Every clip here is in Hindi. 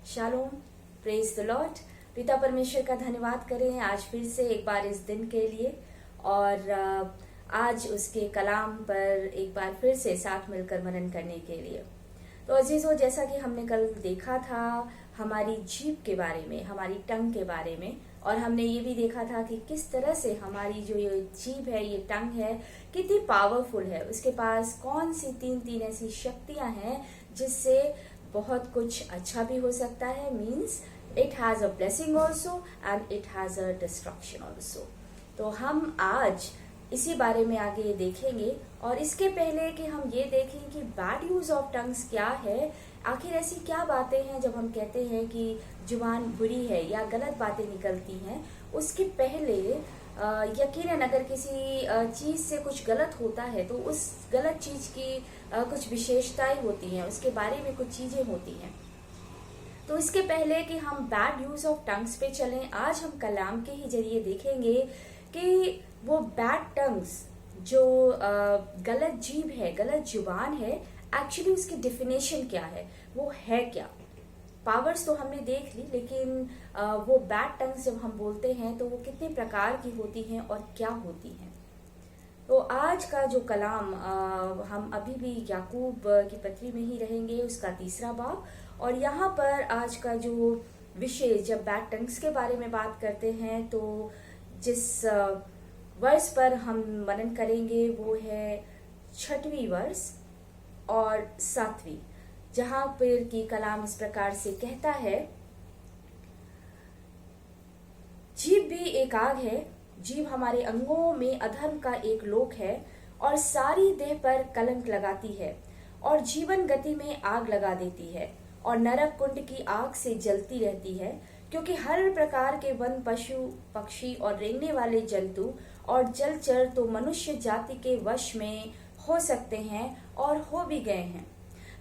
Shalom, praise the Lord. पिता परमेश्वर का धन्यवाद करें आज फिर से एक बार इस दिन के लिए, और आज उसके कलाम पर एक बार फिर से साथ मिलकर मनन करने के लिए। तो अजीजों, जैसा कि हमने कल देखा था हमारी जीभ के बारे में, हमारी टंग के बारे में, और हमने ये भी देखा था कि किस तरह से हमारी जो ये जीभ है, ये टंग है, कितनी पावरफुल है। उसके पास कौन सी तीन ऐसी शक्तियां हैं जिससे बहुत कुछ अच्छा भी हो सकता है। Means it has a blessing also and it has a destruction also. तो हम आज इसी बारे में आगे देखेंगे, और इसके पहले कि हम ये देखें कि बैड यूज ऑफ टंग्स क्या है, आखिर ऐसी क्या बातें हैं जब हम कहते हैं कि जुबान बुरी है या गलत बातें निकलती हैं, उसके पहले यकीनन अगर किसी चीज से कुछ गलत होता है तो उस गलत चीज की कुछ विशेषताएं होती हैं, उसके बारे में कुछ चीजें होती हैं। तो इसके पहले कि हम बैड यूज ऑफ टंग्स पे चलें, आज हम कलाम के ही जरिए देखेंगे कि वो बैड टंग्स जो गलत जीभ है, गलत जुबान है, एक्चुअली उसकी डेफिनेशन क्या है, वो है क्या। पावर्स तो हमने देख ली, लेकिन वो बैड टंग्स जब हम बोलते हैं तो वो कितने प्रकार की होती हैं और क्या होती हैं। तो आज का जो कलाम हम अभी भी याकूब की पत्री में ही रहेंगे, उसका 3रा बाब। और यहाँ पर आज का जो विषय, जब बैड टंग्स के बारे में बात करते हैं, तो जिस वर्स पर हम मनन करेंगे वो है 6वीं वर्स और 7वीं, जहां पर की कलाम इस प्रकार से कहता है, जीभ भी एक आग है, जीभ हमारे अंगों में अधर्म का एक लोक है और सारी देह पर कलंक लगाती है और जीवन गति में आग लगा देती है और नरक कुंड की आग से जलती रहती है, क्योंकि हर प्रकार के वन, पशु, पक्षी और रेंगने वाले जंतु और जलचर तो मनुष्य जाति के वश में हो सकते हैं और हो भी गए हैं,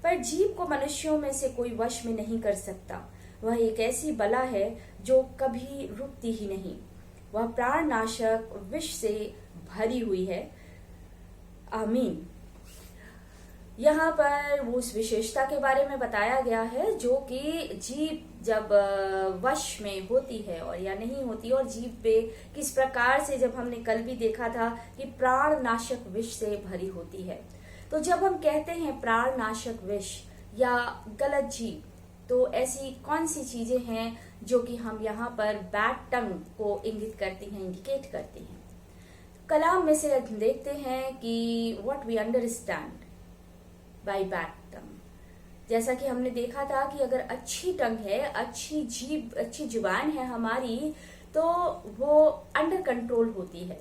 पर जीभ को मनुष्यों में से कोई वश में नहीं कर सकता। वह एक ऐसी बला है जो कभी रुकती ही नहीं, वह प्राणनाशक विष से भरी हुई है। आमीन। यहाँ पर वो उस विशेषता के बारे में बताया गया है जो कि जीभ जब वश में होती है और या नहीं होती, और जीभ पे किस प्रकार से, जब हमने कल भी देखा था कि प्राणनाशक विष से भरी होती है। तो जब हम कहते हैं प्राणनाशक विष या गलत जीभ, तो ऐसी कौन सी चीजें हैं जो कि हम यहाँ पर बैड टंग को इंगित करती हैं, इंडिकेट करती हैं। कलाम में से देखते हैं कि what we understand by bad tongue. जैसा कि हमने देखा था कि अगर अच्छी टंग है, अच्छी जीभ, अच्छी जुबान है हमारी, तो वो अंडर कंट्रोल होती है।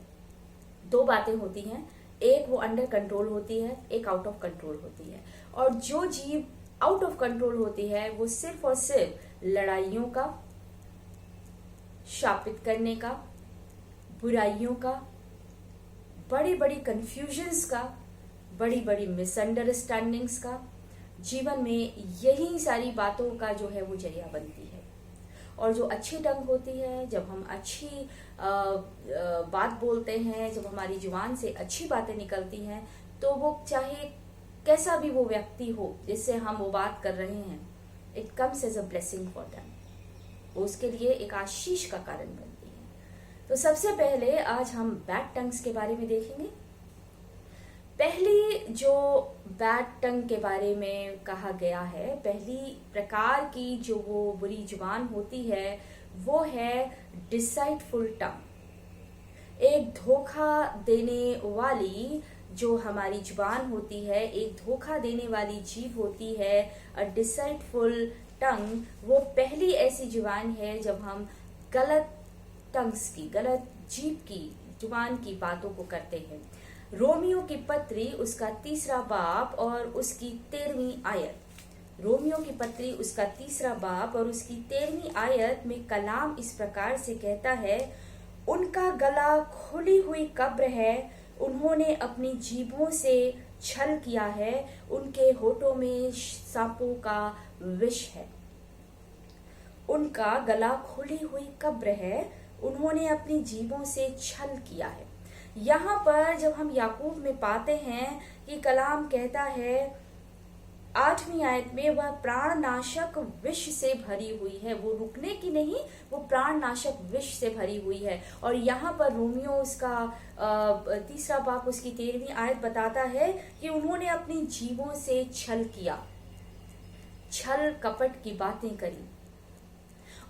2 बातें होती हैं, एक वो अंडर कंट्रोल होती है, एक आउट ऑफ कंट्रोल होती है। और जो जीभ आउट ऑफ कंट्रोल होती है वो सिर्फ और सिर्फ लड़ाइयों का, शापित करने का, बुराइयों का, बड़ी बड़ी कंफ्यूजन्स का, बड़ी बड़ी मिसअंडरस्टैंडिंग्स का, जीवन में यही सारी बातों का जो है वो जरिया बनती है। और जो अच्छी टंग होती है, जब हम अच्छी बात बोलते हैं, जब हमारी जुबान से अच्छी बातें निकलती हैं, तो वो चाहे कैसा भी वो व्यक्ति हो जिससे हम वो बात कर रहे हैं, it comes as a blessing for them, वो उसके लिए एक आशीष का कारण बनती है। तो सबसे पहले आज हम बैड टंग्स के बारे में देखेंगे। पहली जो बैड टंग के बारे में कहा गया है, पहली प्रकार की जो वो बुरी जुबान होती है, वो है डिसाइटफुल टंग। एक धोखा देने वाली जो हमारी जुबान होती है, एक धोखा देने वाली जीभ होती है। अ डिसाइटफुल टंग वो पहली ऐसी जुबान है जब हम गलत टंग्स की, गलत जीभ की, जुबान की बातों को करते हैं। रोमियो की पत्री उसका 3रा बाब और उसकी 13वीं आयत। रोमियो की पत्री उसका 3रा बाब और उसकी 13वीं आयत में कलाम इस प्रकार से कहता है, उनका गला खुली हुई कब्र है, उन्होंने अपनी जीभों से छल किया है, उनके होठों में सांपों का विष है। उनका गला खुली हुई कब्र है, उन्होंने अपनी जीभों से छल किया है। यहाँ पर जब हम याकूब में पाते हैं कि कलाम कहता है 8वीं आयत में वह प्राणनाशक विष से भरी हुई है। वो रुकने की नहीं, वो प्राणनाशक विष से भरी हुई है। और यहाँ पर रोमियो उसका 3 बाब उसकी 13वीं आयत बताता है कि उन्होंने अपने जीवों से छल किया, छल कपट की बातें करी।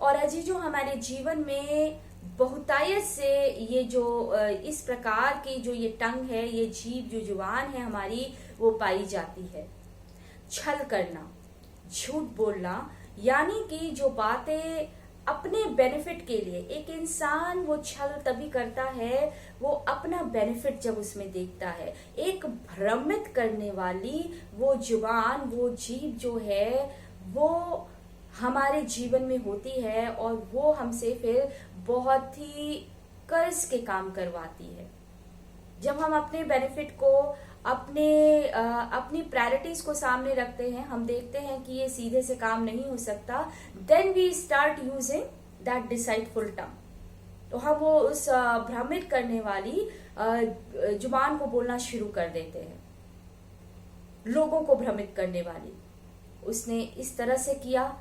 और अजीजों, हमारे जीवन में बहुतायत से ये जो इस प्रकार की जो ये टंग है, ये जीभ जो जुबान है हमारी, वो पाई जाती है। छल करना, झूठ बोलना, यानी कि जो बातें अपने बेनिफिट के लिए, एक इंसान वो छल तभी करता है वो अपना बेनिफिट जब उसमें देखता है। एक भ्रमित करने वाली वो जुबान, वो जीभ जो है वो हमारे जीवन में होती है और वो हमसे फिर बहुत ही कर्ज के काम करवाती है। जब हम अपने बेनिफिट को, अपनी प्रायोरिटीज को सामने रखते हैं, हम देखते हैं कि ये सीधे से काम नहीं हो सकता, then we start using that deceitful tongue. तो हम वो उस भ्रमित करने वाली जुबान को बोलना शुरू कर देते हैं, लोगों को भ्रमित करने वाली। उसने इस तरह से किया,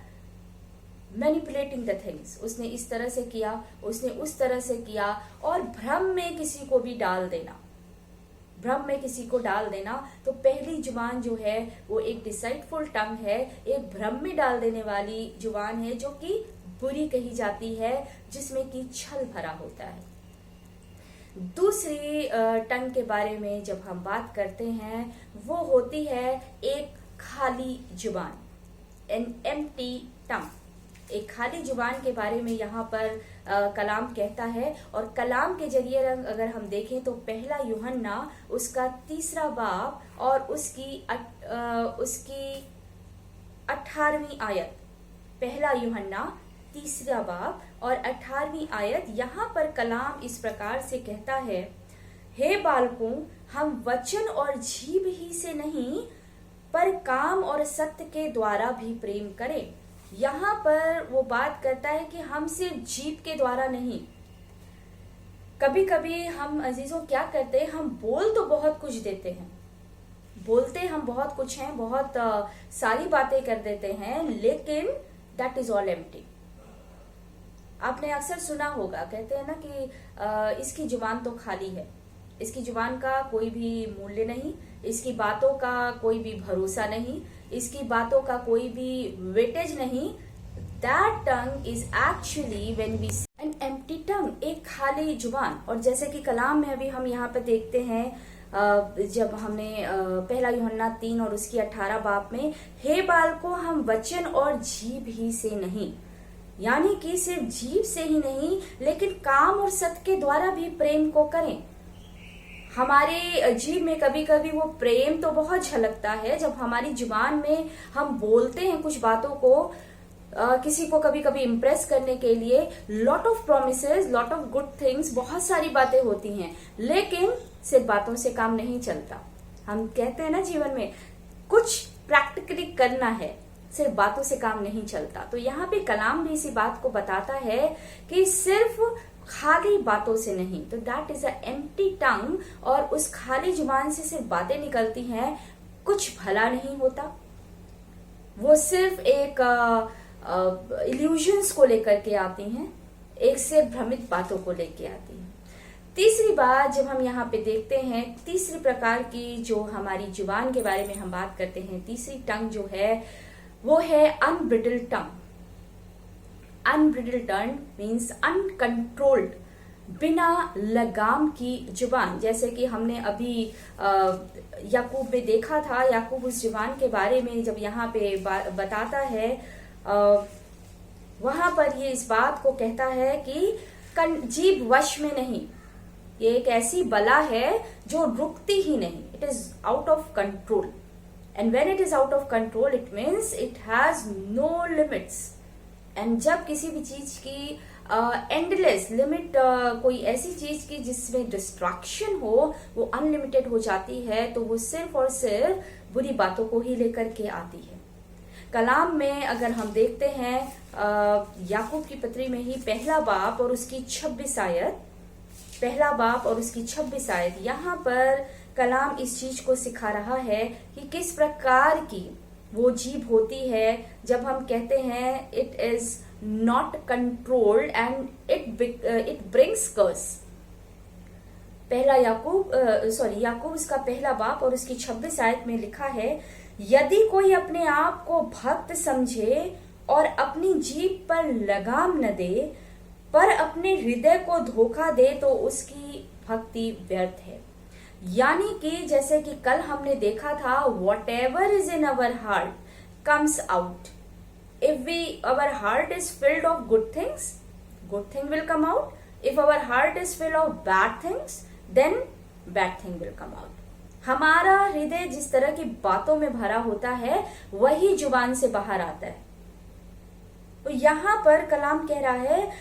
मैनिपुलेटिंग द थिंग्स, उसने इस तरह से किया, उसने उस तरह से किया, और भ्रम में किसी को भी डाल देना, भ्रम में किसी को डाल देना। तो पहली जुबान जो है वो एक डिसाइटफुल टंग है, एक भ्रम में डाल देने वाली जुबान है, जो कि बुरी कही जाती है, जिसमें कि छल भरा होता है। दूसरी टंग के बारे में जब हम बात करते हैं, वो होती है एक खाली जुबान, एन एम्प्टी टंग। एक खाली जुबान के बारे में यहाँ पर कलाम कहता है, और कलाम के जरिए अगर हम देखें तो पहला यूहन्ना उसका 3 बाब और उसकी 18वीं आयत, पहला यूहन्ना 3 बाब और 18वीं आयत, यहाँ पर कलाम इस प्रकार से कहता है, हे बालकों, हम वचन और जीभ ही से नहीं पर काम और सत्य के द्वारा भी प्रेम करें। यहाँ पर वो बात करता है कि हम सिर्फ जीभ के द्वारा नहीं, कभी कभी हम अजीजों क्या करते हैं, हम बोल तो बहुत कुछ देते हैं, बोलते हम बहुत कुछ हैं, बहुत सारी बातें कर देते हैं, लेकिन दैट इज ऑल एम्प्टी। आपने अक्सर सुना होगा, कहते हैं ना कि इसकी जुबान तो खाली है, इसकी जुबान का कोई भी मूल्य नहीं, इसकी बातों का कोई भी भरोसा नहीं, इसकी बातों का कोई भी वेटेज नहीं। That tongue is actually when we say an empty tongue, एक खाली जुबान। और जैसे कि कलाम में अभी हम यहाँ पे देखते हैं, जब हमने पहला यूहन्ना 3 और उसकी 18 बाब में, हे बालकों, हम वचन और जीभ ही से नहीं, यानी कि सिर्फ जीभ से ही नहीं लेकिन काम और सत्य के द्वारा भी प्रेम को करें। हमारे जीभ में कभी कभी वो प्रेम तो बहुत झलकता है, जब हमारी जुबान में हम बोलते हैं कुछ बातों को, किसी को कभी कभी इम्प्रेस करने के लिए, lot of promises, lot of good things, बहुत सारी बातें होती हैं, लेकिन सिर्फ बातों से काम नहीं चलता। हम कहते हैं ना जीवन में कुछ प्रैक्टिकली करना है, सिर्फ बातों से काम नहीं चलता। तो यहाँ पे कलाम भी इसी बात को बताता है कि सिर्फ खाली बातों से नहीं, तो दैट इज अ एम्प्टी टंग, और उस खाली जुबान से सिर्फ बातें निकलती हैं, कुछ भला नहीं होता, वो सिर्फ एक इल्यूजन्स को लेकर के आती हैं, एक से भ्रमित बातों को लेके आती हैं। तीसरी बात जब हम यहाँ पे देखते हैं, तीसरी प्रकार की जो हमारी जुबान के बारे में हम बात करते हैं, तीसरी टंग जो है वो है अनब्रिडल्ड टंग। अनब्रिडल्ड टंग मीन्स अनकंट्रोल्ड, बिना लगाम की जुबान। जैसे कि हमने अभी याकूब में देखा था, याकूब उस जुबान के बारे में जब यहाँ पे बताता है, वहां पर ये इस बात को कहता है कि जीभ वश में नहीं, ये एक ऐसी बला है जो रुकती ही नहीं, it is out of control. And when it is out of control it means it has no limits. And जब किसी भी चीज की एंडलेस लिमिट, कोई ऐसी चीज की जिसमें डिस्ट्रैक्शन हो, वो अनलिमिटेड हो जाती है, तो वो सिर्फ और सिर्फ बुरी बातों को ही लेकर के आती है। कलाम में अगर हम देखते हैं, याकूब की पत्री में ही पहला बाब और उसकी 26 आयत, पहला बाब और उसकी 26 आयत, यहाँ पर कलाम इस चीज को सिखा रहा है कि किस प्रकार की वो जीभ होती है जब हम कहते हैं it is not controlled and it brings curse. पहला याकूब उसका पहला बाप और उसकी 26 आयत में लिखा है, यदि कोई अपने आप को भक्त समझे और अपनी जीभ पर लगाम न दे पर अपने हृदय को धोखा दे तो उसकी भक्ति व्यर्थ है। यानी कि जैसे कि कल हमने देखा था, what ever is in our heart comes out. If our heart is filled of good things will come out. If our heart is filled of bad things, then bad thing will come out. हमारा हृदय जिस तरह की बातों में भरा होता है वही जुबान से बाहर आता है। तो यहां पर कलाम कह रहा है,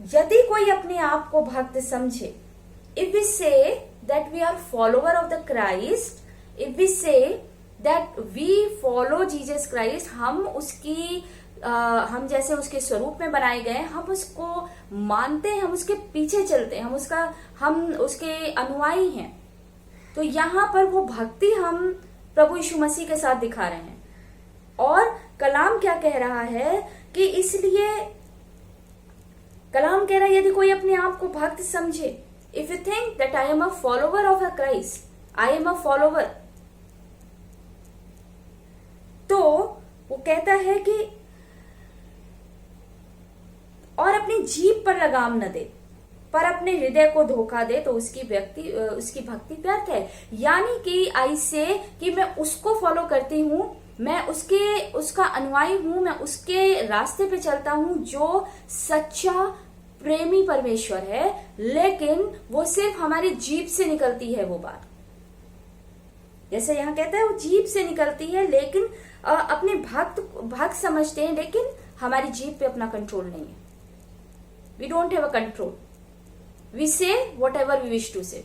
यदि कोई अपने आप को भक्त समझे, if we say that we are follower of the Christ, if we say that we follow Jesus Christ, हम जैसे उसके स्वरूप में बनाए गए, हम उसको मानते हैं, हम उसके पीछे चलते हैं, हम उसके अनुयायी हैं, तो यहां पर वो भक्ति हम प्रभु यीशु मसीह के साथ दिखा रहे हैं। और कलाम क्या कह रहा है कि इसलिए कलाम कह रहा है, यदि कोई अपने आप को भक्त समझे, if you think that I am a follower of a Christ, I am a follower, तो वो कहता है कि और अपनी जीभ पर लगाम न दे पर अपने हृदय को धोखा दे तो उसकी भक्ति व्यर्थ है। यानी कि ऐसे कि मैं उसको फॉलो करती हूं, मैं उसका अनुयायी हूं, मैं उसके रास्ते पे चलता हूं जो सच्चा प्रेमी परमेश्वर है, लेकिन वो सिर्फ हमारी जीभ से निकलती है वो बात। जैसे यहां कहता है वो जीभ से निकलती है, लेकिन अपने भक्त समझते हैं, लेकिन हमारी जीभ पे अपना कंट्रोल नहीं है। We don't have a control, we say whatever we wish to say,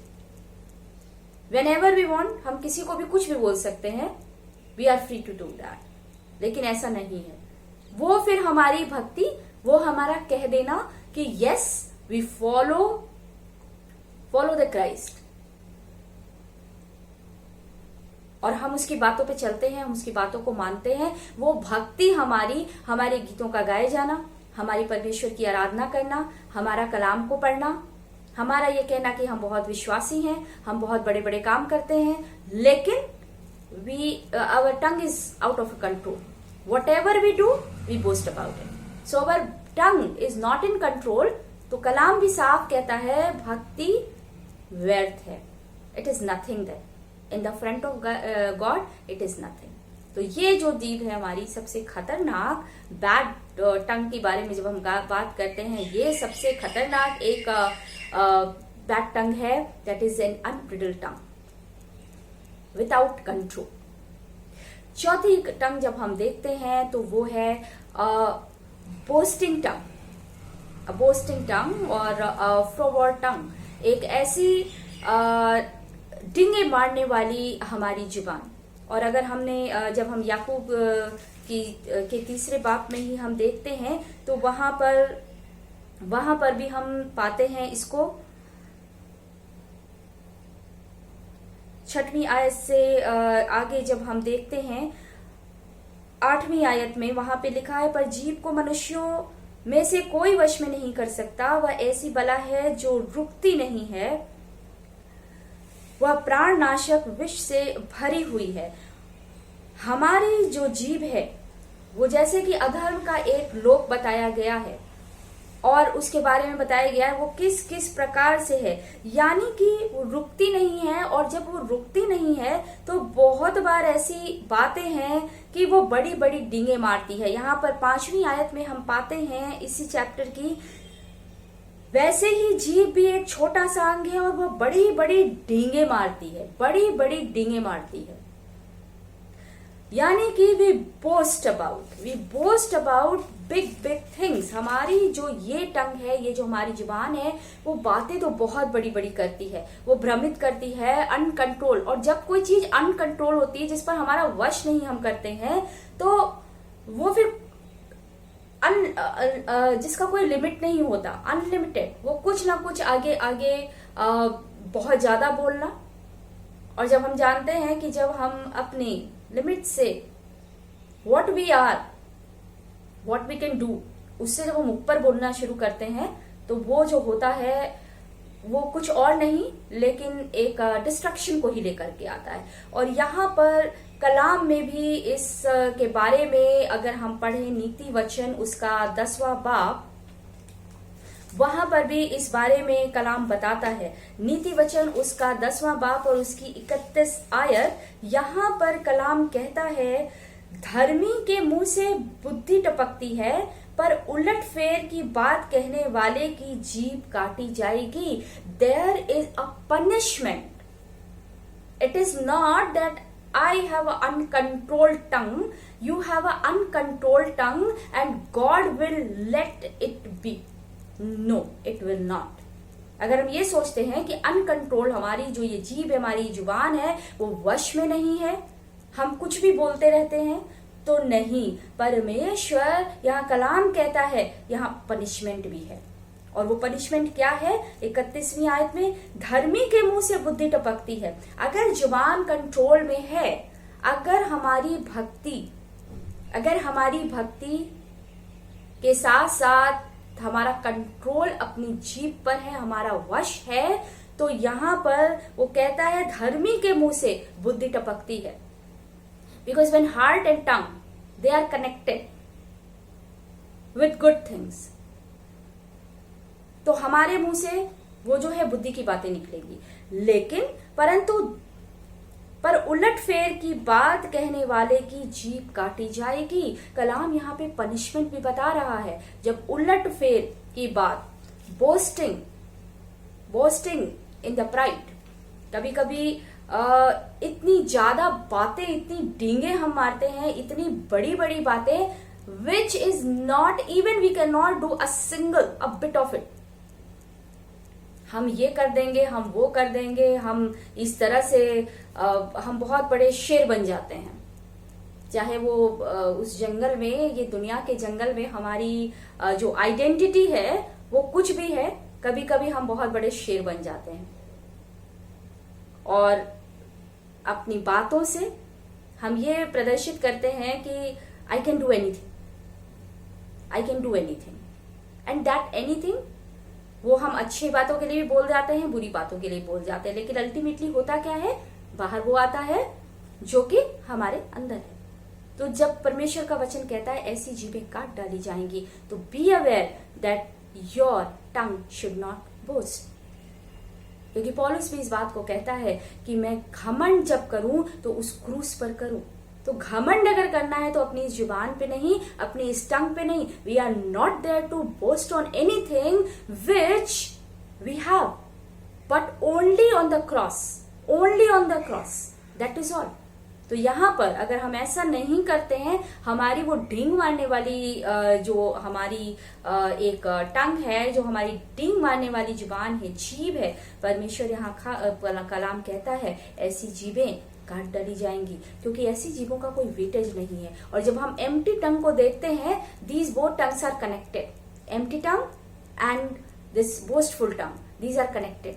whenever we want, हम किसी को भी कुछ भी बोल सकते हैं, we are free to do that. लेकिन ऐसा नहीं है। वो फिर हमारी भक्ति, वो हमारा कह देना कि yes we follow the Christ, और हम उसकी बातों पे चलते हैं, हम उसकी बातों को मानते हैं। वो भक्ति हमारे गीतों का गाए जाना, हमारी परमेश्वर की आराधना करना, हमारा कलाम को पढ़ना, हमारा ये कहना कि हम बहुत विश्वासी हैं, हम बहुत बड़े बड़े काम करते हैं, लेकिन our tongue is out of control. Whatever we do, we boast about it. So our tongue is not in control. तो कलाम भी साफ कहता है भक्ति व्यर्थ है। It is nothing there. In the front of God, it is nothing. तो ये जो जीभ है हमारी, सबसे खतरनाक बैड टंग के बारे में जब हम बात करते हैं, ये सबसे खतरनाक एक बैड टंग है, that is an unbridled tongue without control. चौथी टंग जब हम देखते हैं तो वो है बोस्टिंग टंग और फ्रॉवर्ड टंग, एक ऐसी डिंगे मारने वाली हमारी जुबान। और अगर जब हम याकूब के तीसरे बाप में ही हम देखते हैं तो वहां पर भी हम पाते हैं इसको। 6वीं आयत से आगे जब हम देखते हैं 8वीं आयत में, वहां पे लिखा है, पर जीभ को मनुष्यों में से कोई वश में नहीं कर सकता, वह ऐसी बला है जो रुकती नहीं है, वह प्राणनाशक विष से भरी हुई है। हमारी जो जीभ है वो जैसे कि अधर्म का एक लोक बताया गया है और उसके बारे में बताया गया है वो किस किस प्रकार से है, यानी कि वो रुकती नहीं है। और जब वो रुकती नहीं है तो बहुत बार ऐसी बातें हैं कि वो बड़ी बड़ी डींगे मारती है। यहाँ पर 5वीं आयत में हम पाते हैं इसी चैप्टर की, वैसे ही जीभ भी एक छोटा सा अंग है और वो बड़ी बड़ी डींगे मारती है, बड़ी बड़ी डींगे मारती है। यानी कि we boast about big things. हमारी जो ये टंग है, ये जो हमारी जुबान है, वो बातें तो बहुत बड़ी बड़ी करती है, वो भ्रमित करती है, अनकंट्रोल। और जब कोई चीज अनकंट्रोल होती है, जिस पर हमारा वश नहीं हम करते हैं, तो वो फिर जिसका कोई लिमिट नहीं होता, अनलिमिटेड, वो कुछ ना कुछ आगे आगे बहुत ज्यादा बोलना। और जब हम जानते हैं कि जब हम अपनी लिमिट से what we are, what we can do, उससे जब हम ऊपर बोलना शुरू करते हैं तो वो जो होता है वो कुछ और नहीं लेकिन एक डिस्ट्रक्शन को ही लेकर के आता है। और यहाँ पर कलाम में भी इस के बारे में अगर हम पढ़ें नीति वचन उसका 10वां बाब, वहां पर भी इस बारे में कलाम बताता है। नीति वचन उसका 10वां बाब और उसकी 31 आयत, यहाँ पर कलाम कहता है धर्मी के मुंह से बुद्धि टपकती है पर उलट फेर की बात कहने वाले की जीभ काटी जाएगी। There is a punishment. It is not that I have an uncontrolled tongue, you have an uncontrolled tongue and God will let it be. No, it will not. अगर हम ये सोचते हैं कि अनकंट्रोल हमारी जो ये जीभ है, हमारी जुबान है, वो वश में नहीं है, हम कुछ भी बोलते रहते हैं, तो नहीं। परमेश्वर यहाँ कलाम कहता है यहाँ पनिशमेंट भी है। और वो पनिशमेंट क्या है? 31वीं आयत में, धर्मी के मुंह से बुद्धि टपकती है। अगर जुबान कंट्रोल में है, अगर हमारी भक्ति के साथ साथ हमारा कंट्रोल अपनी जीभ पर है, हमारा वश है, तो यहाँ पर वो कहता है धर्मी के मुंह से बुद्धि टपकती है। Because when heart and tongue they are connected with good things, तो हमारे मुंह से वो जो है बुद्धि की बातें निकलेंगी। लेकिन पर उलट फेर की बात कहने वाले की जीभ काटी जाएगी। कलाम यहाँ पे पनिशमेंट भी बता रहा है। जब उलट फेर की बात, बोस्टिंग इन द प्राइड, कभी कभी इतनी ज्यादा बातें, इतनी डींगे हम मारते हैं, इतनी बड़ी बड़ी बातें, which is not even we can not do a single a bit of it. हम ये कर देंगे, हम वो कर देंगे, हम इस तरह से हम बहुत बड़े शेर बन जाते हैं। चाहे वो उस जंगल में, ये दुनिया के जंगल में हमारी जो आइडेंटिटी है वो कुछ भी है, कभी कभी हम बहुत बड़े शेर बन जाते हैं और अपनी बातों से हम ये प्रदर्शित करते हैं कि I can do anything and that anything, वो हम अच्छी बातों के लिए भी बोल जाते हैं, बुरी बातों के लिए बोल जाते हैं, लेकिन अल्टीमेटली होता क्या है? बाहर वो आता है जो कि हमारे अंदर है। तो जब परमेश्वर का वचन कहता है ऐसी जीभें काट डाली जाएंगी, तो be aware that your tongue should not boast. क्योंकि पौलुस भी इस बात को कहता है कि मैं घमंड जब करूं तो उस क्रूस पर करूं। तो घमंड अगर करना है तो अपनी इस जुबान पे नहीं, अपनी इस टंग पे नहीं। We are not there to boast on anything which we have, but only on the cross, that is all. तो यहाँ पर अगर हम ऐसा नहीं करते हैं, हमारी वो डींग मारने वाली जो हमारी एक टंग है, जो हमारी डींग मारने वाली जुबान है, जीभ है, परमेश्वर यहाँ कलाम कहता है ऐसी जीभें काट डाली जाएंगी, क्योंकि ऐसी जीभों का कोई वेटेज नहीं है। और जब हम एम्प्टी टंग को देखते हैं, these both tongues are connected, empty tongue and this boastful tongue, these are connected.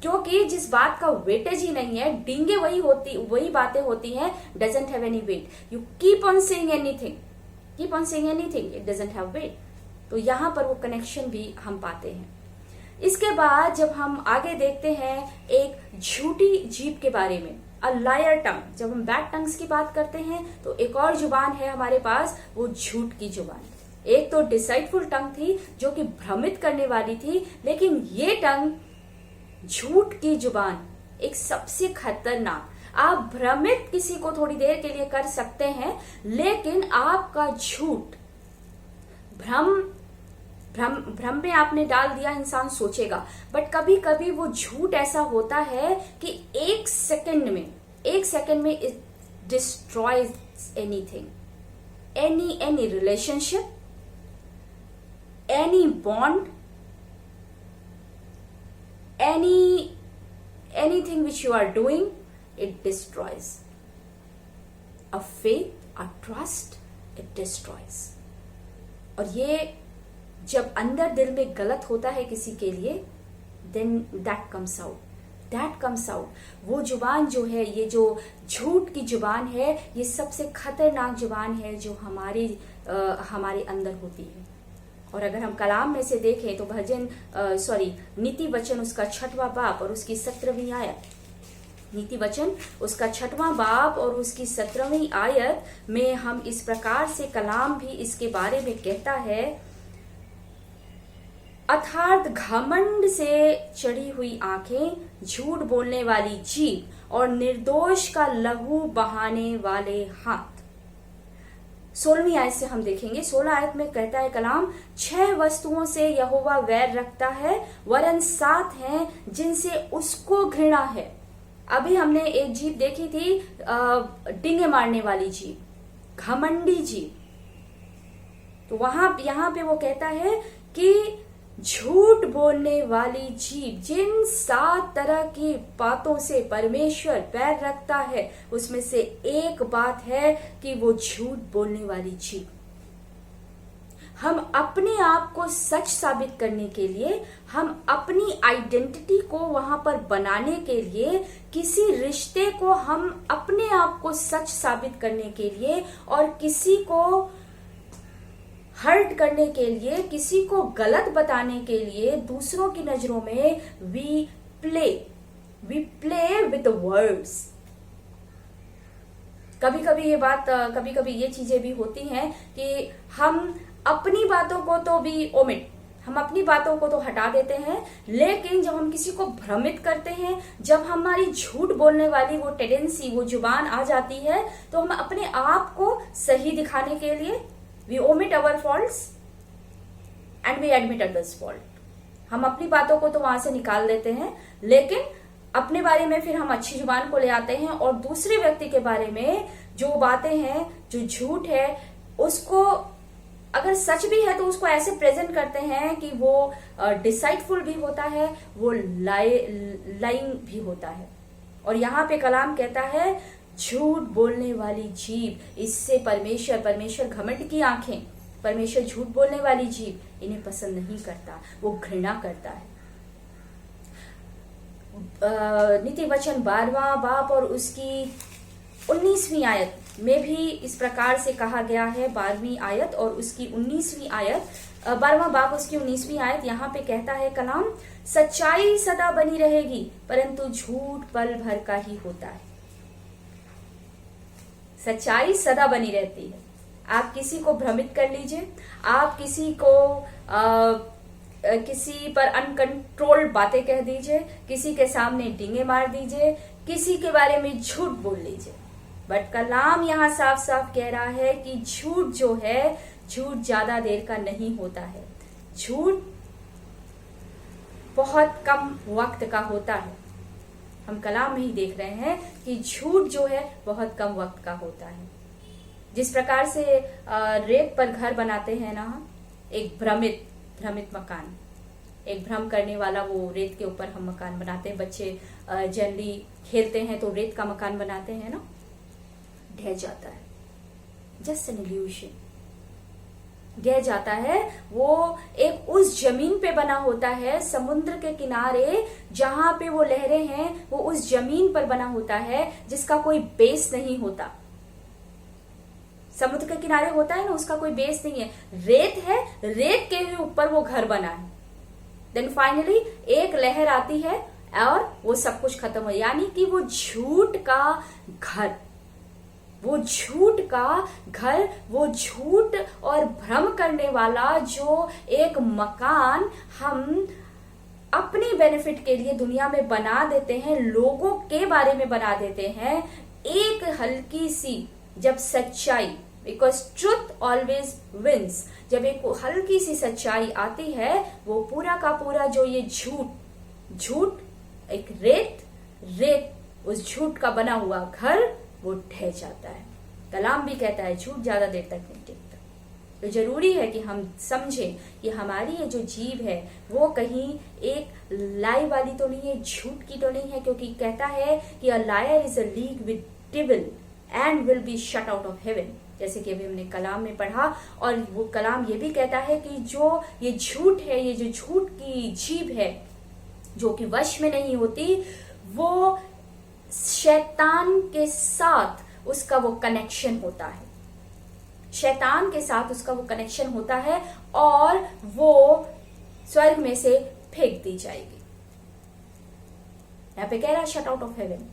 क्योंकि जिस बात का वेटेज ही नहीं है, डींगे वही बातें होती हैं, doesn't have any weight. You keep on saying anything, it doesn't have weight. तो यहां पर वो कनेक्शन भी हम पाते हैं। इसके बाद जब हम आगे देखते हैं एक झूठी जीभ के बारे में, अ लायर टंग। जब हम बैड टंग्स की बात करते हैं तो एक और जुबान है हमारे पास, वो झूठ की जुबान। एक तो डिसाइडफुल टंग थी जो कि भ्रमित करने वाली थी, लेकिन ये टंग, झूठ की जुबान, एक सबसे खतरनाक। आप भ्रमित किसी को थोड़ी देर के लिए कर सकते हैं, लेकिन आपका झूठ भ्रम में आपने डाल दिया, इंसान सोचेगा। बट कभी कभी वो झूठ ऐसा होता है कि एक सेकंड में it destroys anything, any relationship, any bond, anything which you are doing, it destroys. A faith, a trust, it destroys. और ये जब अंदर दिल में गलत होता है किसी के लिए, then that comes out. That comes out. वो जुबान जो है, ये जो झूठ की जुबान है, ये सबसे खतरनाक जुबान है जो हमारे अंदर होती है। और अगर हम कलाम में से देखें तो नीति वचन उसका 6वां बाब और उसकी 17वीं आयत, नीति वचन उसका 6वां बाब और उसकी 17वीं आयत में हम इस प्रकार से कलाम भी इसके बारे में कहता है, अर्थात घमंड से चढ़ी हुई आंखें, झूठ बोलने वाली जीभ और निर्दोष का लहू बहाने वाले हाथ। 16वीं आयत से हम देखेंगे। 16 आयत में कहता है कलाम, 6 वस्तुओं से यहोवा वैर रखता है, वरन 7 हैं जिनसे उसको घृणा है। अभी हमने एक जीभ देखी थी, डिंगे मारने वाली जीभ, घमंडी जीभ। तो यहाँ पे वो कहता है कि झूठ बोलने वाली जीभ, जिन 7 तरह की बातों से परमेश्वर बैर रखता है, उसमें से एक बात है कि वो झूठ बोलने वाली जीभ। हम अपने आप को सच साबित करने के लिए, हम अपनी आइडेंटिटी को वहां पर बनाने के लिए, किसी रिश्ते को हम अपने आप को सच साबित करने के लिए और किसी को हर्ट करने के लिए, किसी को गलत बताने के लिए, दूसरों की नजरों में वी प्ले विद वर्ड्स। कभी कभी ये चीजें भी होती हैं कि हम अपनी बातों को तो भी हम अपनी बातों को तो हटा देते हैं, लेकिन जब हम किसी को भ्रमित करते हैं, जब हमारी झूठ बोलने वाली वो टेंडेंसी, वो जुबान आ जाती है, तो हम अपने आप को सही दिखाने के लिए we omit our faults and we admit others' fault। हम अपनी बातों को तो वहां से निकाल देते हैं, लेकिन अपने बारे में फिर हम अच्छी जुबान को ले आते हैं और दूसरे व्यक्ति के बारे में जो बातें हैं, जो झूठ है, उसको अगर सच भी है तो उसको ऐसे प्रेजेंट करते हैं कि वो डिसाइडफुल भी होता है, वो लाइंग भी होता है। और यहाँ पे कलाम कहता है, झूठ बोलने वाली जीभ, इससे परमेश्वर घमंड की आंखें, परमेश्वर झूठ बोलने वाली जीभ इन्हें पसंद नहीं करता, वो घृणा करता है। नीति वचन 12वां बाब और उसकी 19वीं आयत में भी इस प्रकार से कहा गया है। 12वीं आयत और उसकी 19वीं आयत, 12वां बाब उसकी 19वीं आयत, यहाँ पे कहता है कलाम, सच्चाई सदा बनी रहेगी परंतु झूठ पल भर का ही होता है। सच्चाई सदा बनी रहती है। आप किसी को भ्रमित कर लीजिए, आप किसी पर अनकंट्रोल्ड बातें कह दीजिए, किसी के सामने डींगे मार दीजिए, किसी के बारे में झूठ बोल लीजिए, बट कलाम यहाँ साफ साफ कह रहा है कि झूठ जो है, झूठ ज्यादा देर का नहीं होता है। झूठ बहुत कम वक्त का होता है। हम कलाम में ही देख रहे हैं कि झूठ जो है बहुत कम वक्त का होता है। जिस प्रकार से रेत पर घर बनाते हैं ना, एक भ्रमित मकान, एक भ्रम करने वाला वो रेत के ऊपर हम मकान बनाते हैं। बच्चे जनरली खेलते हैं तो रेत का मकान बनाते हैं ना, ढह जाता है, जस्ट एन इल्यूशन, ढह जाता है। वो एक उस जमीन पे बना होता है, समुद्र के किनारे जहां पे वो लहरें हैं, वो उस जमीन पर बना होता है जिसका कोई बेस नहीं होता। समुद्र के किनारे होता है ना, उसका कोई बेस नहीं है, रेत है, रेत के ही ऊपर वो घर बना है। देन फाइनली एक लहर आती है और वो सब कुछ खत्म हो, यानी कि वो झूठ का घर, वो झूठ का घर, वो झूठ और भ्रम करने वाला जो एक मकान हम अपने बेनिफिट के लिए दुनिया में बना देते हैं, लोगों के बारे में बना देते हैं। एक हल्की सी जब सच्चाई, बिकॉज ट्रुथ ऑलवेज विंस, जब एक हल्की सी सच्चाई आती है, वो पूरा का पूरा जो ये झूठ एक रेत उस झूठ का बना हुआ घर वो ढह जाता है। कलाम भी कहता है झूठ ज्यादा देर तक नहीं टिकता। तो जरूरी है कि हम समझें कि हमारी ये जो जीभ है वो कहीं एक लाई वाली तो नहीं है, झूठ की तो नहीं है, क्योंकि कहता है कि a liar is a league with devil and will be shut out of haven, जैसे कि अभी हमने कलाम में पढ़ा। और वो कलाम ये भी कहता है कि जो ये झूठ है, ये जो झूठ की जीभ है जो कि वश में नहीं होती, वो शैतान के साथ उसका वो कनेक्शन होता है, शैतान के साथ उसका वो कनेक्शन होता है और वो स्वर्ग में से फेंक दी जाएगी। यहां पे कह रहा है शट आउट ऑफ हेवन।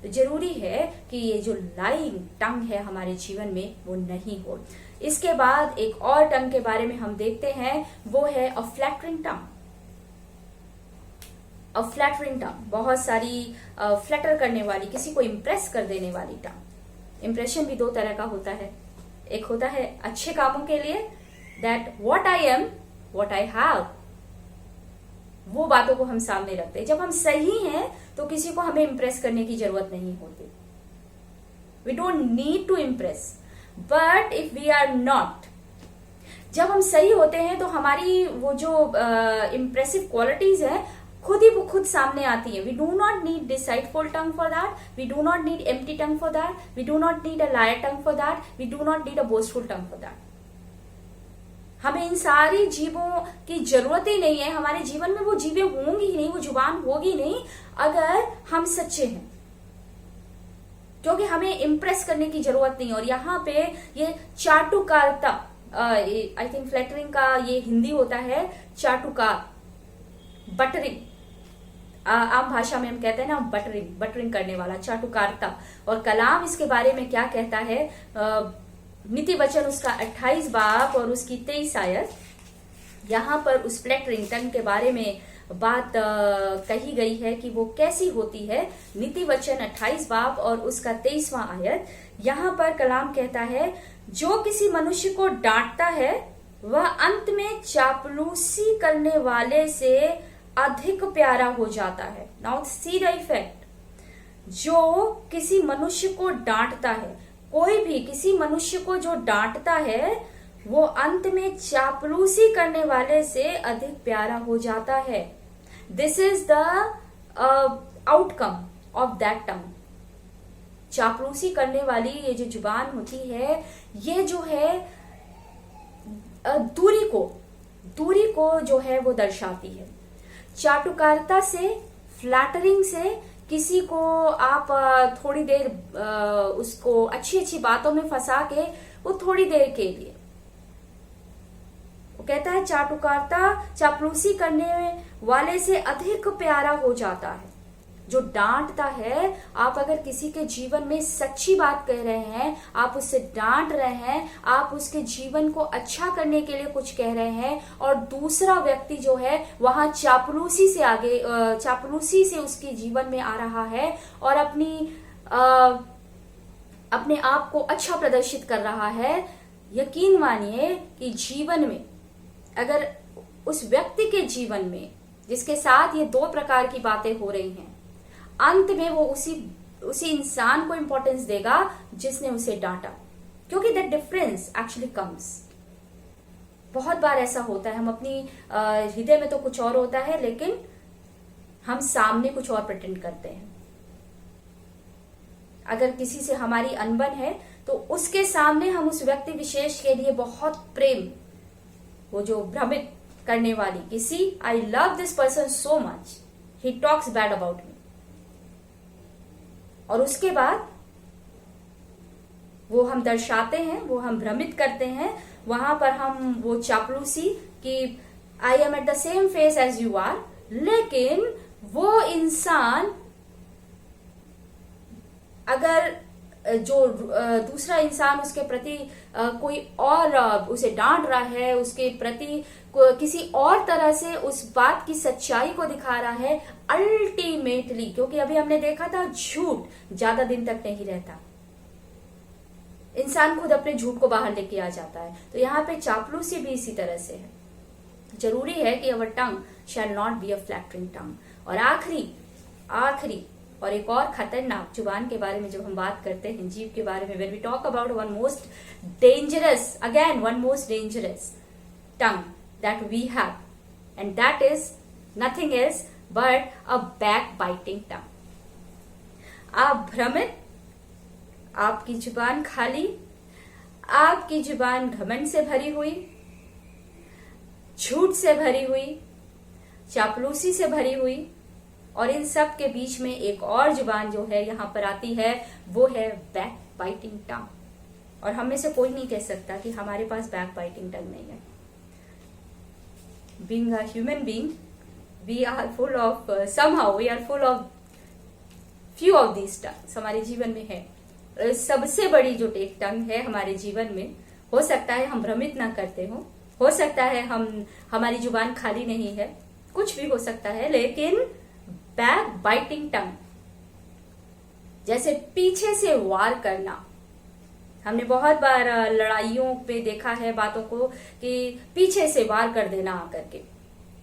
तो जरूरी है कि ये जो लाइंग टंग है हमारे जीवन में वो नहीं हो। इसके बाद एक और टंग के बारे में हम देखते हैं, वो है अ फ्लैटरिंग टंग। अ फ्लैटरिंग टंग, बहुत सारी फ्लैटर करने वाली, किसी को इंप्रेस कर देने वाली टंग। इंप्रेशन भी दो तरह का होता है, एक होता है अच्छे कामों के लिए, that what I am, what I have, वो बातों को हम सामने रखते हैं। जब हम सही हैं तो किसी को हमें इंप्रेस करने की जरूरत नहीं होती। We don't need to impress, but if we are not, जब हम सही होते हैं तो हमारी वो जो इंप्रेसिव क्वालिटीज है खुद ही खुद सामने आती है। We do not need deceitful tongue for that, we do not need empty tongue for that, we do not need a liar tongue for that, we do not need a boastful tongue for that. हमें इन सारी जीवों की जरूरत ही नहीं है। हमारे जीवन में वो जीवें होंगी ही नहीं, वो जुबान होगी नहीं अगर हम सच्चे हैं, क्योंकि हमें इंप्रेस करने की जरूरत नहीं। और यहाँ पे ये चाटुकारिता, आई थिंक फ्लैटरिंग का ये हिंदी होता है चाटुकार, बटरिंग। आम भाषा में हम कहते हैं ना बटरिंग, बटरिंग करने वाला, चाटुकारिता। और कलाम इसके बारे में क्या कहता है, नीति वचन उसका 28 बाब और उसकी 23 आयत, यहाँ पर उस फ्लैटरिंग टंग के बारे में बात कही गई है कि वो कैसी होती है। नीति वचन 28 बाब और उसका 23वां आयत, यहाँ पर कलाम कहता है, जो किसी मनुष्य को डांटता है वह अंत में चापलूसी करने वाले से अधिक प्यारा हो जाता है। Now see the effect. जो किसी मनुष्य को डांटता है, कोई भी किसी मनुष्य को जो डांटता है वो अंत में चापलूसी करने वाले से अधिक प्यारा हो जाता है। This is the outcome of that tongue. चापलूसी करने वाली ये जो जुबान होती है, ये जो है दूरी को जो है वो दर्शाती है। चाटुकारिता से, फ्लैटरिंग से किसी को आप थोड़ी देर उसको अच्छी अच्छी बातों में फंसा के वो थोड़ी देर के लिए, वो कहता है चाटुकारिता चापलूसी करने वाले से अधिक प्यारा हो जाता है। जो डांटता है, आप अगर किसी के जीवन में सच्ची बात कह रहे हैं, आप उससे डांट रहे हैं, आप उसके जीवन को अच्छा करने के लिए कुछ कह रहे हैं, और दूसरा व्यक्ति जो है वहां चापलूसी से उसके जीवन में आ रहा है और अपने आप को अच्छा प्रदर्शित कर रहा है, यकीन मानिए कि जीवन में, अगर उस व्यक्ति के जीवन में जिसके साथ ये दो प्रकार की बातें हो रही हैं, अंत में वो उसी इंसान को इंपॉर्टेंस देगा जिसने उसे डांटा, क्योंकि दैट डिफरेंस एक्चुअली कम्स। बहुत बार ऐसा होता है, हम अपनी हृदय में तो कुछ और होता है लेकिन हम सामने कुछ और प्रिटेंड करते हैं। अगर किसी से हमारी अनबन है तो उसके सामने हम उस व्यक्ति विशेष के लिए बहुत प्रेम, वो जो भ्रमित करने वाली, कि see I love this person so much, he talks bad about me, और उसके बाद वो हम दर्शाते हैं, वो हम भ्रमित करते हैं, वहां पर हम वो चापलूसी कि I am at the same face as you are, लेकिन वो इंसान अगर जो दूसरा इंसान उसके प्रति कोई और उसे डांट रहा है, उसके प्रति किसी और तरह से उस बात की सच्चाई को दिखा रहा है, अल्टीमेटली, क्योंकि अभी हमने देखा था झूठ ज्यादा दिन तक नहीं रहता, इंसान खुद अपने झूठ को बाहर लेके आ जाता है। तो यहाँ पे चापलूसी भी इसी तरह से है। जरूरी है कि our tongue shall not be a flattering tongue. और आखिरी और एक और खतरनाक जुबान के बारे में जब हम बात करते हैं, जीव के बारे में, when we talk about one most dangerous tongue that we have, and that is nothing else but a backbiting tongue. आप भ्रमित, आपकी जुबान खाली, आपकी जुबान घमंड से भरी हुई, झूठ से भरी हुई, चापलूसी से भरी हुई, और इन सब के बीच में एक और जुबान जो है यहाँ पर आती है, वो है बैक बाइटिंग टंग। और हम में से कोई नहीं कह सकता कि हमारे पास बैक बाइटिंग टंग नहीं है। Being a human being, we are full of somehow we are full of few of these tongues हमारे जीवन में है। सबसे बड़ी जो एक टंग है हमारे जीवन में, हो सकता है हम भ्रमित ना करते हो सकता है हमारी जुबान खाली नहीं है, कुछ भी हो सकता है, लेकिन बैक बाइटिंग टंग, जैसे पीछे से वार करना, हमने बहुत बार लड़ाइयों पे देखा है बातों को कि पीछे से वार कर देना आकर के।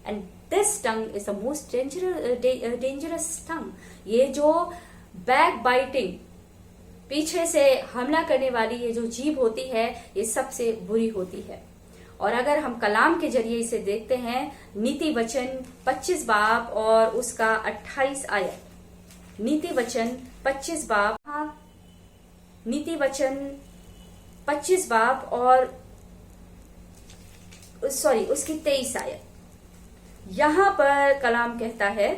And this tongue is the most dangerous tongue. ये जो बैक बाइटिंग, पीछे से हमला करने वाली ये जो जीभ होती है, ये सबसे बुरी होती है। और अगर हम कलाम के जरिए इसे देखते हैं, नीति वचन 25 बाब और उसका 28 आयत, नीति वचन 25 बाब, नीति वचन 25 बाब और उसकी 23 आयत, यहां पर कलाम कहता है,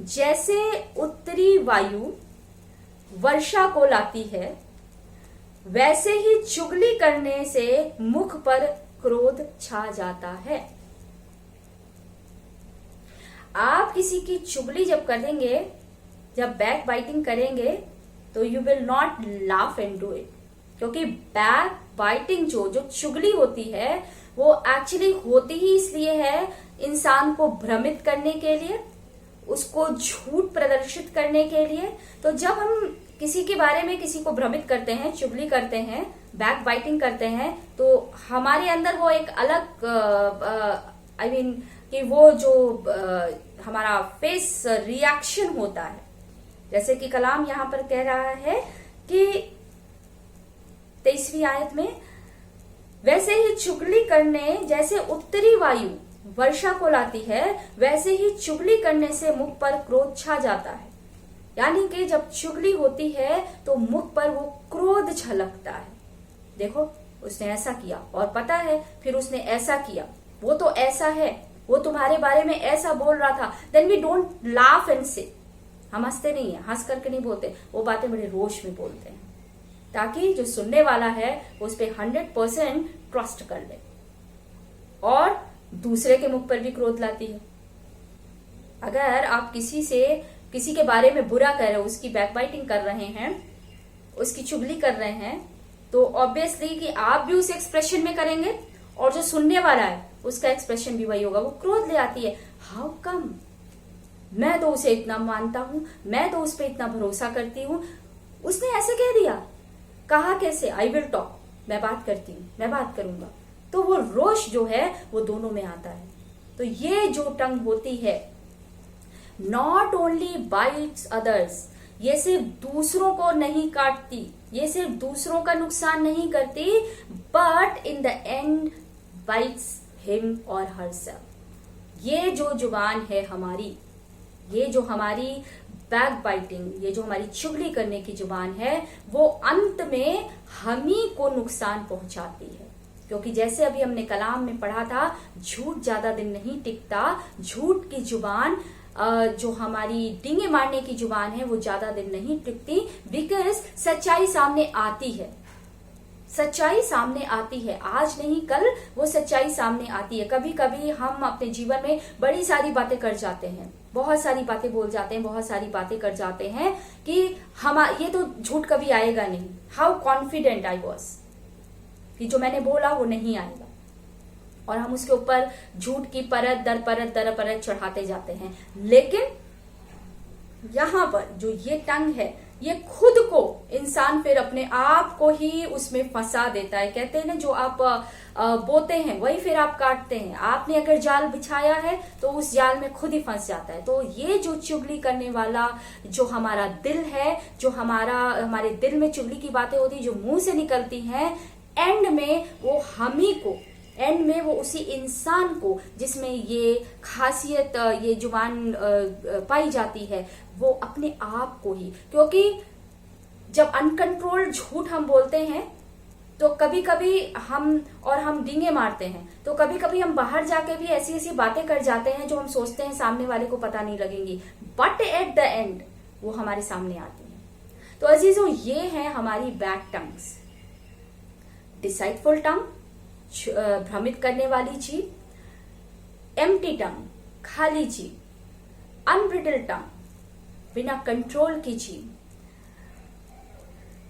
जैसे उत्तरी वायु वर्षा को लाती है, वैसे ही चुगली करने से मुख पर क्रोध छा जाता है। आप किसी की चुगली जब करेंगे, जब बैक बाइटिंग करेंगे, तो you will not laugh and do it, क्योंकि बैक बाइटिंग जो चुगली होती है, वो एक्चुअली होती ही इसलिए है इंसान को भ्रमित करने के लिए, उसको झूठ प्रदर्शित करने के लिए। तो जब हम किसी के बारे में किसी को भ्रमित करते हैं, चुगली करते हैं, बैक बाइटिंग करते हैं, तो हमारे अंदर वो एक अलग आई मीन कि वो जो हमारा फेस रिएक्शन होता है, जैसे कि कलाम यहां पर कह रहा है कि 23वीं आयत में, वैसे ही चुगली करने, जैसे उत्तरी वायु वर्षा को लाती है, वैसे ही चुगली करने से मुख पर क्रोध छा जाता है। यानी कि जब चुगली होती है तो मुख पर वो क्रोध छलकता है। देखो, उसने ऐसा किया और पता है फिर उसने ऐसा किया, वो तो ऐसा है, वो तुम्हारे बारे में ऐसा बोल रहा था। Then we don't laugh and say, हम हंसते नहीं है, हंस करके नहीं बोलते, वो बातें बड़े रोष में बोलते हैं, ताकि जो सुनने वाला है उस पर 100% ट्रस्ट कर ले। और दूसरे के मुख पर भी क्रोध लाती है। अगर आप किसी के बारे में बुरा कर रहे हो, उसकी बैकबाइटिंग कर रहे हैं, उसकी चुगली कर रहे हैं, तो ऑब्वियसली कि आप भी उस एक्सप्रेशन में करेंगे और जो सुनने वाला है उसका एक्सप्रेशन भी वही होगा, वो क्रोध ले आती है। हाउ कम, मैं तो उसे इतना मानता हूं, मैं तो उस पर इतना भरोसा करती हूं, उसने ऐसे कह दिया, कहा कैसे, आई विल टॉक, मैं बात करती हूँ, मैं बात करूंगा। तो वो रोष जो है वो दोनों में आता है। तो ये जो टंग होती है, नॉट ओनली बाइट्स अदर्स, ये सिर्फ दूसरों को नहीं काटती, ये सिर्फ दूसरों का नुकसान नहीं करती, but in the end bytes him और हरसेल्फ। ये जो जुबान है हमारी, ये जो हमारी बैक बाइटिंग, ये जो हमारी चुगली करने की जुबान है, वो अंत में हम ही को नुकसान पहुंचाती है। क्योंकि जैसे अभी हमने कलाम में पढ़ा था, झूठ ज्यादा दिन नहीं टिकता, झूठ की जुबान, जो हमारी डींगे मारने की जुबान है, वो ज्यादा दिन नहीं टिकती, बिकॉज सच्चाई सामने आती है, सच्चाई सामने आती है, आज नहीं कल वो सच्चाई सामने आती है। कभी कभी हम अपने जीवन में बड़ी सारी बातें कर जाते हैं, बहुत सारी बातें बोल जाते हैं, बहुत सारी बातें कर जाते हैं कि ये तो झूठ कभी आएगा नहीं। हाउ कॉन्फिडेंट आई वॉज कि जो मैंने बोला वो नहीं आएगा, और हम उसके ऊपर झूठ की परत दर परत चढ़ाते जाते हैं। लेकिन यहां पर जो ये टंग है, ये खुद को इंसान फिर अपने आप को ही उसमें फंसा देता है। कहते हैं ना, जो आप बोते हैं वही फिर आप काटते हैं। आपने अगर जाल बिछाया है तो उस जाल में खुद ही फंस जाता है। तो ये जो चुगली करने वाला जो हमारा दिल है, जो हमारे दिल में चुगली की बातें होती है, जो मुंह से निकलती हैं, एंड में वो हम ही को, एंड में वो उसी इंसान को जिसमें ये खासियत, ये जुबान पाई जाती है, वो अपने आप को ही, क्योंकि जब अनकंट्रोल्ड झूठ हम बोलते हैं तो कभी कभी हम डींगे मारते हैं, तो कभी कभी हम बाहर जाके भी ऐसी ऐसी बातें कर जाते हैं जो हम सोचते हैं सामने वाले को पता नहीं लगेंगी, बट एट द एंड वो हमारे सामने आती हैं। तो अजीजों, ये है हमारी बैड टंग्स। डिसाइडफुल टंग, भ्रमित करने वाली जीभ, एम्प्टी टंग, खाली जीभ, अनब्रिडल्ड टंग, बिना कंट्रोल की जीभ,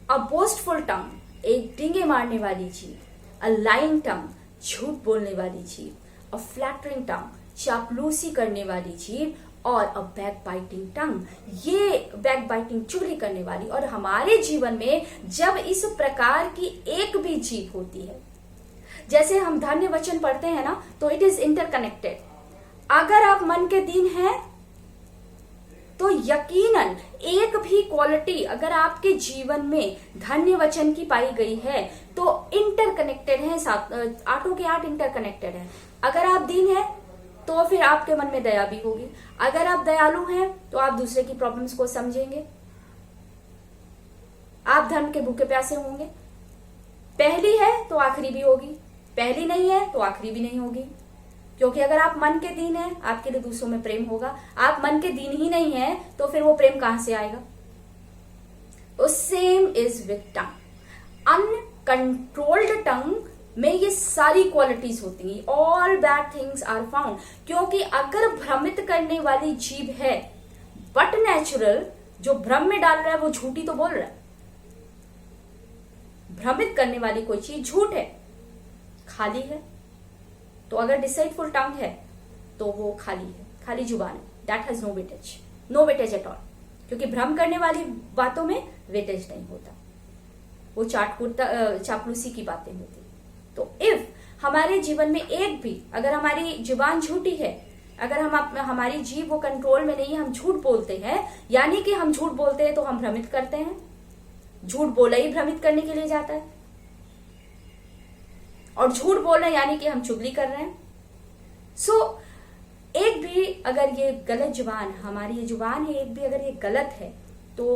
अ बोस्टफुल टंग, एक डींगे मारने वाली जीभ, अ लाइंग टंग, झूठ बोलने वाली जीभ, अ फ्लैटरिंग टंग, चापलूसी करने वाली जीभ, और अ बैक बाइटिंग टंग, ये बैक बाइटिंग, चुगली करने वाली। और हमारे जीवन में जब इस प्रकार की एक भी जीभ होती है, जैसे हम धन्य वचन पढ़ते हैं ना, तो इट इज इंटरकनेक्टेड। अगर आप मन के दीन हैं तो यकीनन एक भी क्वालिटी अगर आपके जीवन में धन्य वचन की पाई गई है तो इंटरकनेक्टेड है, आठों के आठ इंटरकनेक्टेड है। अगर आप दीन है तो फिर आपके मन में दया भी होगी। अगर आप दयालु हैं तो आप दूसरे की प्रॉब्लम्स को समझेंगे। आप धर्म के भूखे प्यासे होंगे। पहली है तो आखिरी भी होगी, पहली नहीं है तो आखिरी भी नहीं होगी। क्योंकि अगर आप मन के दीन हैं, आपके लिए दूसरों में प्रेम होगा। आप मन के दीन ही नहीं है तो फिर वो प्रेम कहां से आएगा? तो same is with tongue. Uncontrolled tongue में ये सारी क्वालिटीज होती हैं। All bad things are found. क्योंकि अगर भ्रमित करने वाली जीभ है बट नेचुरल, जो भ्रम में डाल रहा है वो झूठी तो बोल रहा है। भ्रमित करने वाली कोई चीज झूठ है, खाली है। तो अगर डिसाइडफुल टंग है तो वो खाली है, खाली जुबान है। That has no weightage, no weightage at all. क्योंकि भ्रम करने वाली बातों में वेटेज नहीं होता, वो चापलूसी की बातें होती। तो इफ हमारे जीवन में एक भी, अगर हमारी जुबान झूठी है, अगर हमारी जीभ वो कंट्रोल में नहीं है, हम झूठ बोलते हैं, यानी कि हम झूठ बोलते हैं तो हम भ्रमित करते हैं। झूठ बोला ही भ्रमित करने के लिए जाता है, और झूठ बोल रहे हैं यानी कि हम चुगली कर रहे हैं। सो एक भी अगर ये गलत जुबान, हमारी ये जुबान है, एक भी अगर ये गलत है तो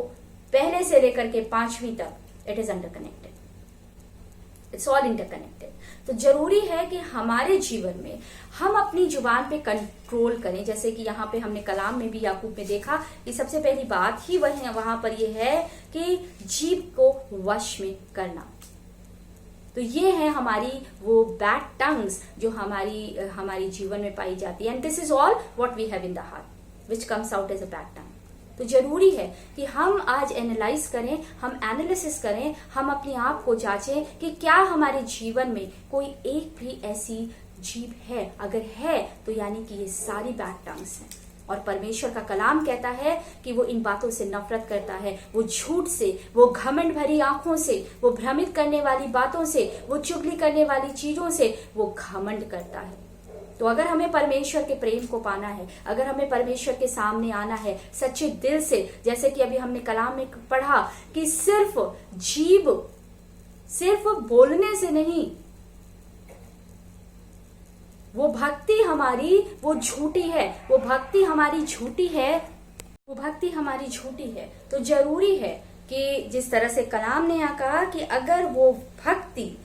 पहले से लेकर के 5वीं तक it is underconnected, it's all interconnected. तो जरूरी है कि हमारे जीवन में हम अपनी जुबान पे कंट्रोल करें। जैसे कि यहाँ पे हमने कलाम में भी, याकूब में देखा कि सबसे पहली बात ही वहां पर ये है कि जीभ को वश में करना। तो ये है हमारी वो बैड टंग्स जो हमारी जीवन में पाई जाती है। And this is all what we have in the heart which comes out as a bad tongue. तो जरूरी है कि हम आज एनालाइज करें, हम एनालिसिस करें, हम अपने आप को जांचें कि क्या हमारे जीवन में कोई एक भी ऐसी जीभ है। अगर है तो यानी कि ये सारी बैड टंग्स हैं। और परमेश्वर का कलाम कहता है कि वो इन बातों से नफरत करता है, वो झूठ से, वो घमंड भरी आंखों से, वो भ्रमित करने वाली बातों से, वो चुगली करने वाली चीजों से वो घमंड करता है। तो अगर हमें परमेश्वर के प्रेम को पाना है, अगर हमें परमेश्वर के सामने आना है सच्चे दिल से, जैसे कि अभी हमने कलाम में पढ़ा कि सिर्फ जीभ, सिर्फ बोलने से नहीं, वो भक्ति हमारी वो झूठी है, वो भक्ति हमारी झूठी है, वो भक्ति हमारी झूठी है। तो जरूरी है कि जिस तरह से कलाम ने यहाँ कहा कि अगर वो भक्ति,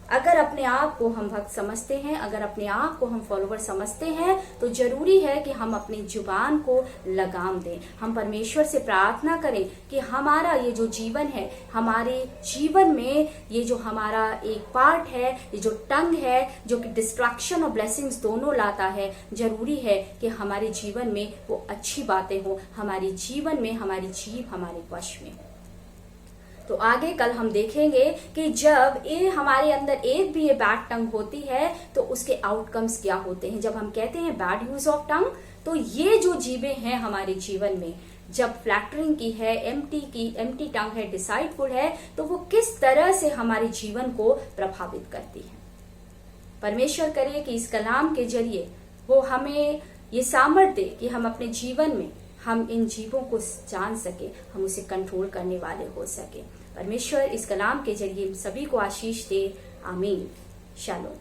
अगर अपने आप को हम भक्त समझते हैं, अगर अपने आप को हम फॉलोवर समझते हैं, तो जरूरी है कि हम अपनी जुबान को लगाम दें। हम परमेश्वर से प्रार्थना करें कि हमारा ये जो जीवन है, हमारे जीवन में ये जो हमारा एक पार्ट है, ये जो टंग है, जो कि डिस्ट्रक्शन और ब्लेसिंग्स दोनों लाता है, जरूरी है कि हमारे जीवन में वो अच्छी बातें हो, हमारे जीवन में हमारी जीभ हमारे वश में। तो आगे कल हम देखेंगे कि जब ये हमारे अंदर एक भी ये बैड टंग होती है तो उसके आउटकम्स क्या होते हैं। जब हम कहते हैं बैड यूज ऑफ टंग, तो ये जो जीवें हैं हमारे जीवन में, जब फ्लैटरिंग की है, एम्प्टी टंग है, डिसाइडफुल है, तो वो किस तरह से हमारे जीवन को प्रभावित करती है। परमेश्वर करे कि इस कलाम के जरिए वो हमें ये सामर्थ्य दे कि हम अपने जीवन में हम इन जीवों को जान सके, हम उसे कंट्रोल करने वाले हो सके। परमेश्वर इस कलाम के जरिए सभी को आशीष दे। आमीन। शालोम।